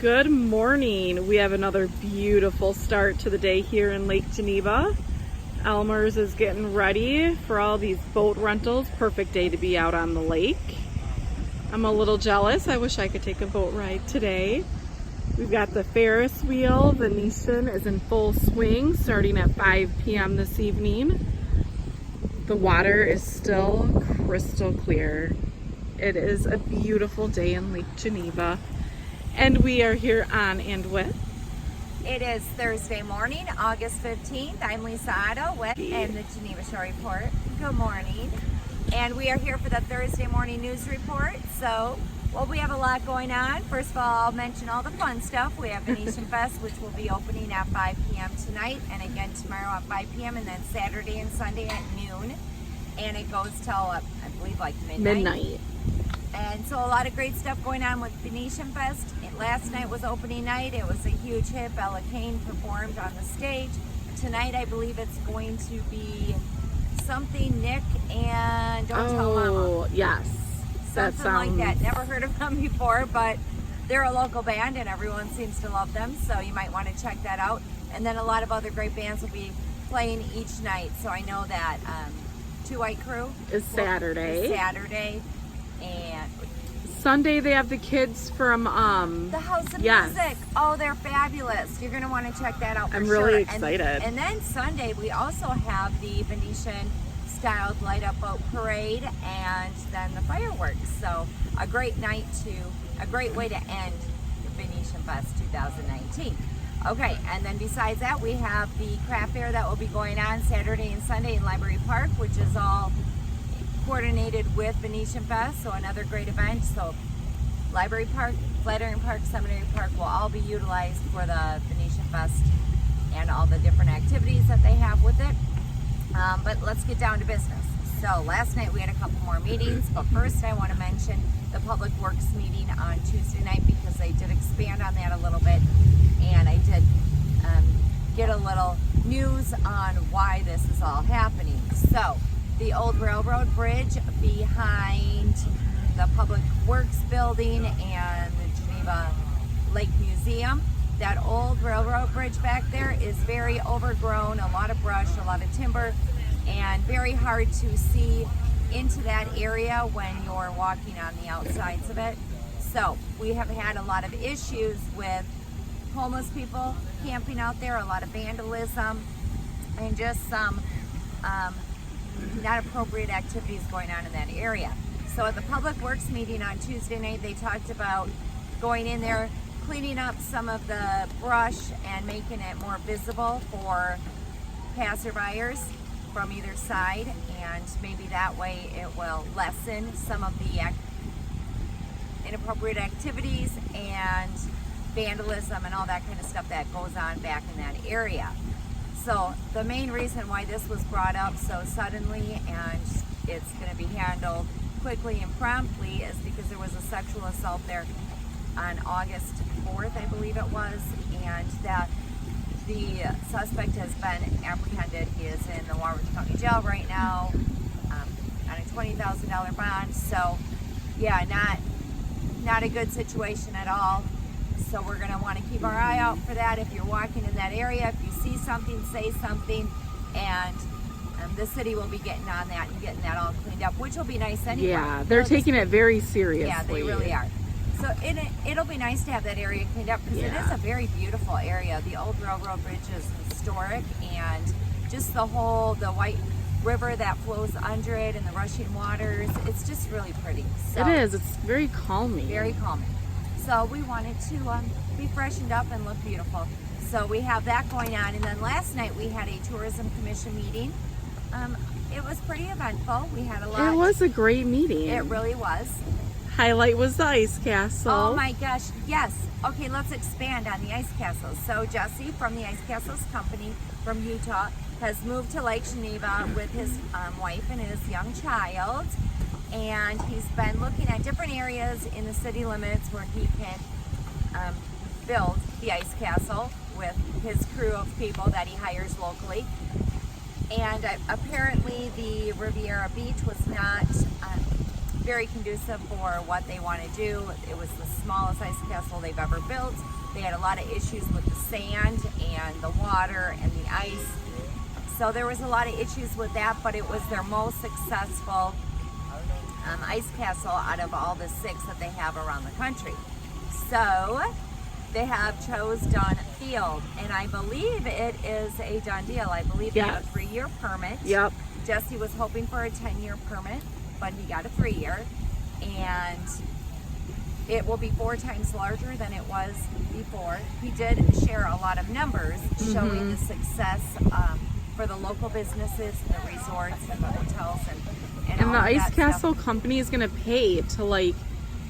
Good morning. We have another beautiful start to the day here in Lake Geneva. Elmer's is getting ready for all these boat rentals. Perfect day to be out on the lake. I'm a little jealous. I wish I could take a boat ride today. We've got the Ferris wheel. Venetian is in full swing starting at 5 p.m. this evening. The water is still crystal clear. It is a beautiful day in Lake Geneva. And we are here on and with. It is Thursday morning, August 15th. I'm Lisa Otto with and the Geneva Shore Report. Good morning. And we are here for the Thursday morning news report. So, we have a lot going on. First of all, I'll mention all the fun stuff. We have Venetian Fest, which will be opening at 5 p.m. tonight, and again tomorrow at 5 p.m., and then Saturday and Sunday at noon. And it goes till, I believe, like midnight. And so a lot of great stuff going on with Venetian Fest. Last night was opening night. It was a huge hit. Bella Kane performed on the stage. Tonight, I believe it's going to be something Nick and Don't Tell Mama. Oh, yes. Something like that. Never heard of them before, but they're a local band and everyone seems to love them. So you might want to check that out. And then a lot of other great bands will be playing each night. So I know that Two White Crew is Saturday. And Sunday they have the kids from the House of Music. Oh, they're fabulous. You're going to want to check that out for I'm sure. really excited. And then Sunday we also have the Venetian styled light up boat parade and then the fireworks. So a great way to end Venetian Fest 2019. Okay, and then besides that we have the craft fair that will be going on Saturday and Sunday in Library Park, which is all coordinated with Venetian Fest, so another great event. So Library Park, Flatiron Park, Seminary Park will all be utilized for the Venetian Fest and all the different activities that they have with it. But let's get down to business. So last night we had a couple more meetings, but first I want to mention the Public Works meeting on Tuesday night because they did expand on that a little bit, and I did get a little news on why this is all happening. So the old railroad bridge behind the Public Works building and the Geneva Lake Museum. That old railroad bridge back there is very overgrown, a lot of brush, a lot of timber, and very hard to see into that area when you're walking on the outsides of it. So we have had a lot of issues with homeless people camping out there, a lot of vandalism, and just some not appropriate activities going on in that area. So at the Public Works meeting on Tuesday night, they talked about going in there, cleaning up some of the brush and making it more visible for passerbyers from either side, and maybe that way it will lessen some of the inappropriate activities and vandalism and all that kind of stuff that goes on back in that area. So the main reason why this was brought up so suddenly and it's going to be handled quickly and promptly is because there was a sexual assault there on August 4th, I believe it was, and that the suspect has been apprehended. He is in the Warwick County Jail right now on a $20,000 bond. So yeah, not a good situation at all. So we're going to want to keep our eye out for that. If you're walking in that area, if you see something, say something, and the city will be getting on that and getting that all cleaned up, which will be nice anyway. Yeah, they're taking it very seriously. Yeah, they really are. So it'll be nice to have that area cleaned up because it is a very beautiful area. The old railroad bridge is historic, and just the white river that flows under it and the rushing waters, it's just really pretty. So, it is. It's very calming. Very calming. So we wanted to be freshened up and look beautiful. So we have that going on. And then last night we had a tourism commission meeting. It was pretty eventful. We had a lot. It was a great meeting. It really was. Highlight was the ice castle. Oh my gosh, yes. Okay, let's expand on the ice castles. So Jesse from the Ice Castles Company from Utah has moved to Lake Geneva with his wife and his young child. And he's been looking at different areas in the city limits where he can build the ice castle with his crew of people that he hires locally. And apparently the Riviera Beach was not very conducive for what they want to do. It was the smallest ice castle they've ever built. They had a lot of issues with the sand and the water and the ice. So there was a lot of issues with that, but it was their most successful ice castle out of all the 6 that they have around the country. So they have chose Dunn Field, and I believe it is a done deal. I believe they have a 3-year permit. Yep. Jesse was hoping for a 10-year permit, but he got a 3-year, and it will be 4 times larger than it was before. He did share a lot of numbers showing the success for the local businesses, the resorts, and the hotels, and all the of ice that castle stuff. company is going to pay to like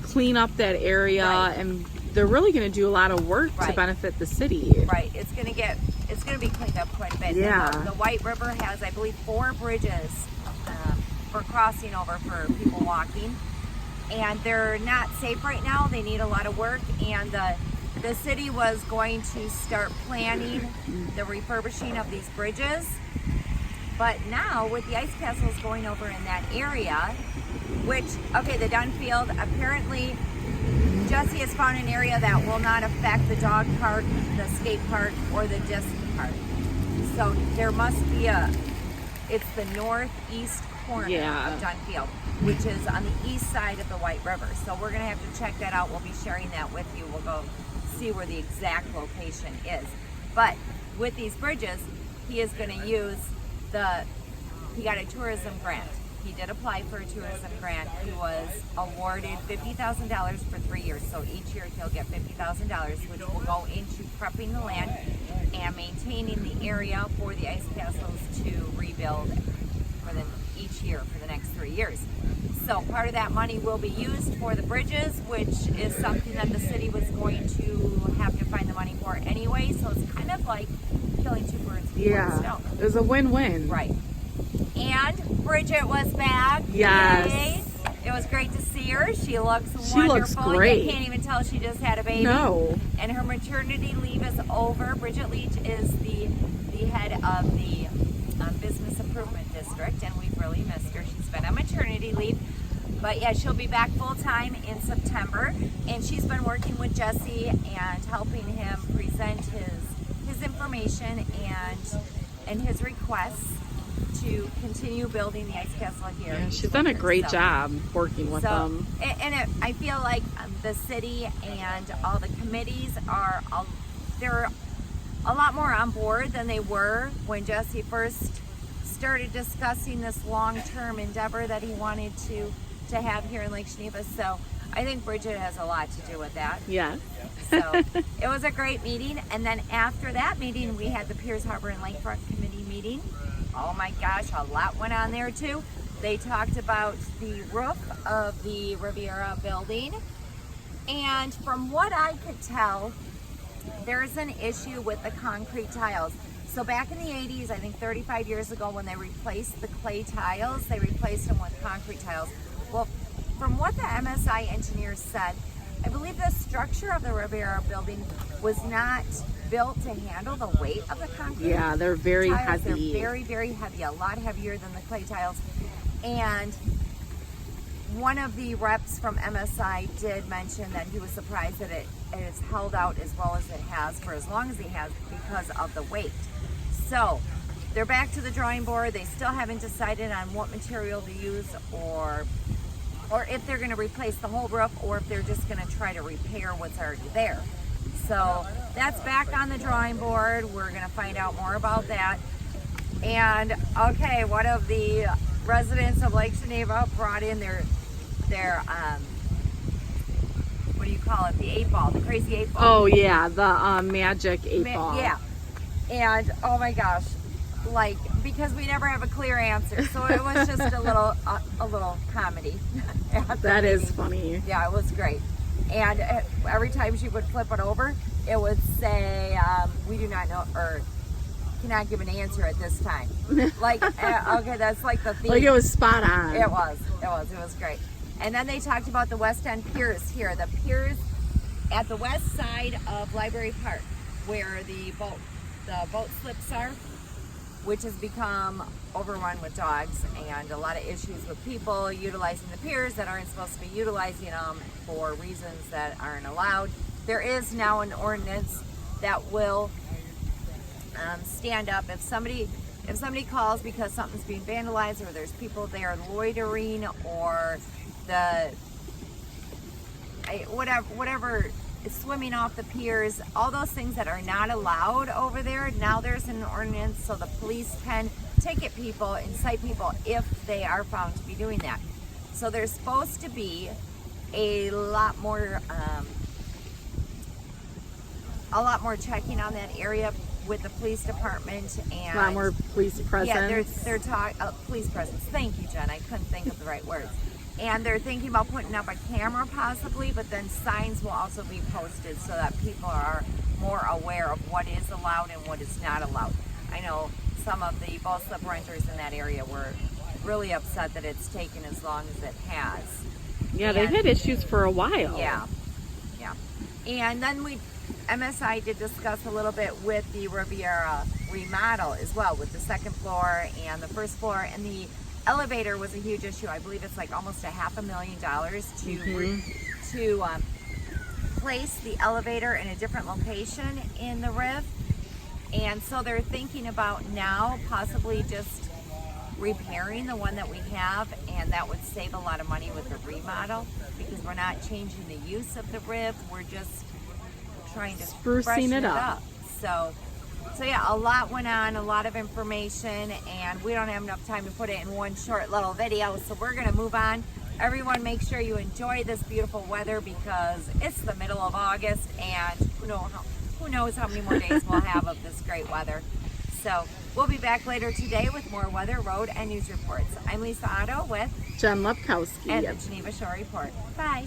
clean up that area, and they're really going to do a lot of work to benefit the city. Right. It's going to be cleaned up quite a bit. Yeah. The White River has, I believe, 4 bridges for crossing over for people walking, and they're not safe right now. They need a lot of work, and the city was going to start planning the refurbishing of these bridges. But now with the ice castles going over in that area, which, okay, the Dunn Field, apparently Jesse has found an area that will not affect the dog park, the skate park, or the disc park. So there must be it's the northeast corner of Dunn Field, which is on the east side of the White River. So we're gonna have to check that out. We'll be sharing that with you. We'll go see where the exact location is. But with these bridges, he is gonna use he got a tourism grant. He did apply for a tourism grant. He was awarded $50,000 for 3 years. So each year he'll get $50,000, which will go into prepping the land and maintaining the area for the ice castles to rebuild each year for the next 3 years. So part of that money will be used for the bridges, which is something that the city was going to have to find the money for anyway. So it's kind of like killing 2 birds with one stone. It was a win-win. Right. And Bridget was back. Yes. Yay. It was great to see her. She looks wonderful. Looks great. You can't even tell she just had a baby. No. And her maternity leave is over. Bridget Leach is the head of the Business Improvement District, and we've really missed her. She's been on maternity leave. But yeah, she'll be back full-time in September. And she's been working with Jesse and helping him present his information and his requests to continue building the ice castle here. Yeah, she's done a great job working with them. And I feel like the city and all the committees they're a lot more on board than they were when Jesse first started discussing this long-term endeavor that he wanted to have here in Lake Geneva. So I think Bridget has a lot to do with that. Yeah. So it was a great meeting. And then after that meeting, we had the Piers Harbor and Lakefront Committee meeting. Oh my gosh, a lot went on there too. They talked about the roof of the Riviera building. And from what I could tell, there's an issue with the concrete tiles. So back in the 80s, I think 35 years ago, when they replaced the clay tiles, they replaced them with concrete tiles. Well, from what the MSI engineers said, I believe the structure of the Riviera building was not built to handle the weight of the concrete. Yeah, they're very tiles. heavy. They're very, very heavy, a lot heavier than the clay tiles. And one of the reps from MSI did mention that he was surprised that it has held out as well as it has for as long as it has because of the weight. So they're back to the drawing board. They still haven't decided on what material to use or if they're going to replace the whole roof or if they're just going to try to repair what's already there. So that's back on the drawing board. We're going to find out more about that. And okay, one of the residents of Lake Geneva brought in their what do you call it? The 8-ball, the crazy 8-ball. Oh yeah, the magic 8-ball. Yeah. And oh my gosh, like, because we never have a clear answer, so it was just a little comedy. That is funny. Yeah, it was great. And every time she would flip it over, it would say, "We do not know," or "Cannot give an answer at this time." Like, okay, that's like the theme. Like it was spot on. It was great. And then they talked about the West End piers here. The piers at the west side of Library Park, where the boat slips are. which has become overrun with dogs and a lot of issues with people utilizing the piers that aren't supposed to be utilizing them for reasons that aren't allowed. There is now an ordinance that will stand up if somebody calls because something's being vandalized or there's people there loitering or whatever swimming off the piers, all those things that are not allowed over there. Now there's an ordinance so the police can ticket people and cite people if they are found to be doing that. So there's supposed to be a lot more checking on that area with the police department and A lot more police presence. yeah, they're talking police presence. Thank you, Jen. I couldn't think of the right words. And they're thinking about putting up a camera possibly, but then signs will also be posted so that people are more aware of what is allowed and what is not allowed. I know some of the ball slip renters in that area were really upset that it's taken as long as it has. Yeah, they've had issues for a while. Yeah. And then MSI did discuss a little bit with the Riviera remodel as well, with the second floor and the first floor, and the elevator was a huge issue. I believe it's like almost $500,000 to place the elevator in a different location in the Riv. And so they're thinking about now possibly just repairing the one that we have, and that would save a lot of money with the remodel because we're not changing the use of the Riv, we're just trying to freshen it up. So yeah, a lot went on, a lot of information, and we don't have enough time to put it in one short little video, so we're gonna move on. Everyone, make sure you enjoy this beautiful weather because it's the middle of August, and who knows how many more days we'll have of this great weather. So we'll be back later today with more weather, road, and news reports. I'm Lisa Otto with Jen Lepkowski and the Geneva Shore Report. Bye.